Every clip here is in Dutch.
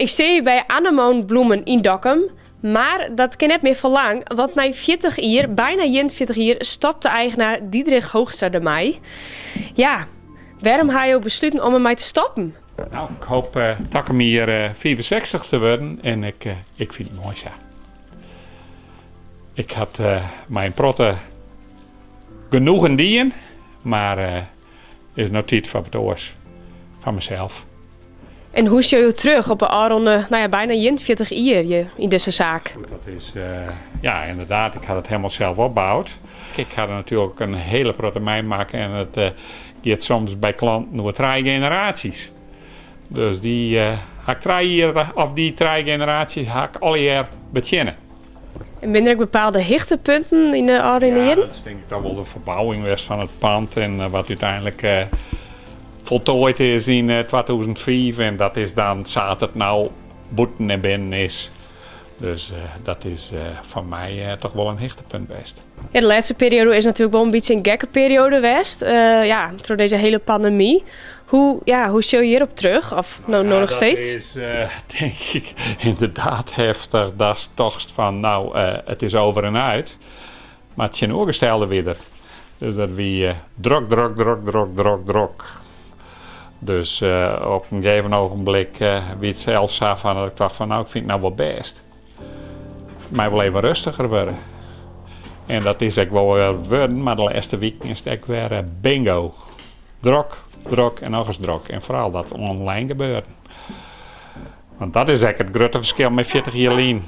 Ik zie bij Anemoon bloemen in Dokkum, maar dat kan net meer verlang, want na 40 jaar, bijna 40 jaar, stopt de eigenaar Diederik Hoogstra ermee. Ja, waarom heb je besloten om ermee te stoppen? Nou, ik hoop dat ik hem hier 65 te worden en ik vind het mooi zo. Ik had mijn protte genoegen dienen, maar is nog tijd van het oors van mezelf. En hoe zie je terug op een bijna 40 jaar in deze zaak? Dat is, ja, inderdaad, ik had het helemaal zelf opgebouwd. Ik had er natuurlijk een hele protte mijn maken en het gaat soms bij klanten door 3 generaties. Dus die heb ik 3 jaar, of die 3 generaties heb ik al jaar beginnen. En ben er ook bepaalde hichtepunten in de oude jaren? Ja, dat is denk ik dan wel de verbouwing was van het pand en wat uiteindelijk voltooid is in 2005 en dat is dan zaterdag nou boeten en binnen is. Dus dat is voor mij toch wel een hichtepunt geweest. Ja, de laatste periode is natuurlijk wel een beetje een gekke periode geweest. Ja, door deze hele pandemie. Hoe zie je hierop terug? Of nog steeds? Dat is denk ik inderdaad heftig. Dat is toch van het is over en uit. Maar het zijn oorgestelde weer. Dus dat wie drok. Dus op een gegeven ogenblik wie het zelfs af van dat ik dacht van ik vind het nou wel best. Maar wel even rustiger worden. En dat is ook wel weer worden, maar de laatste week is het ook weer bingo. Drok en nog eens drok. En vooral dat online gebeurt. Want dat is eigenlijk het grote verschil met 40 jaar geleden.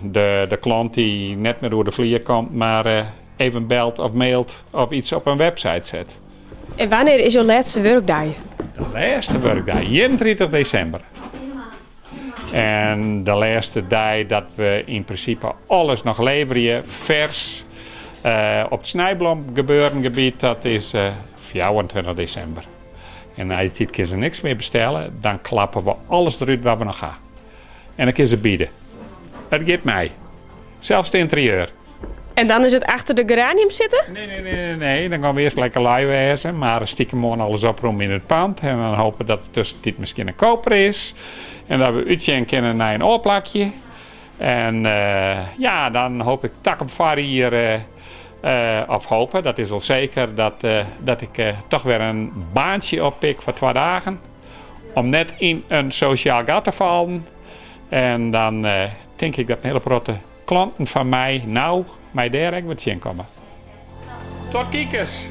De klant die net meer door de vlier komt, maar even belt of mailt of iets op een website zet. En wanneer is jouw laatste werkdag? De laatste werkdag, 31 december. En de laatste dag dat we in principe alles nog leveren, vers. Op het snijblomgebeurengebied, dat is 24 december. En als je dit keer ze niks meer bestellen, dan klappen we alles eruit wat we nog gaan. En dan kun je ze bieden. Dat geeft mij. Zelfs het interieur. En dan is het achter de geranium zitten? Nee. Dan gaan we eerst lekker lui wezen. Maar stiekem gewoon alles opruimen in het pand. En dan hopen dat het tussen dit misschien een koper is. En dat we uitzien kunnen naar een oorplakje. En dan hoop ik tak op var hier... of hopen, dat is wel zeker, dat ik toch weer een baantje oppik voor 2 dagen. Om net in een sociaal gat te vallen. En dan denk ik dat een hele grote klanten van mij, mij daar ook wat zien komen. Tot kiekers!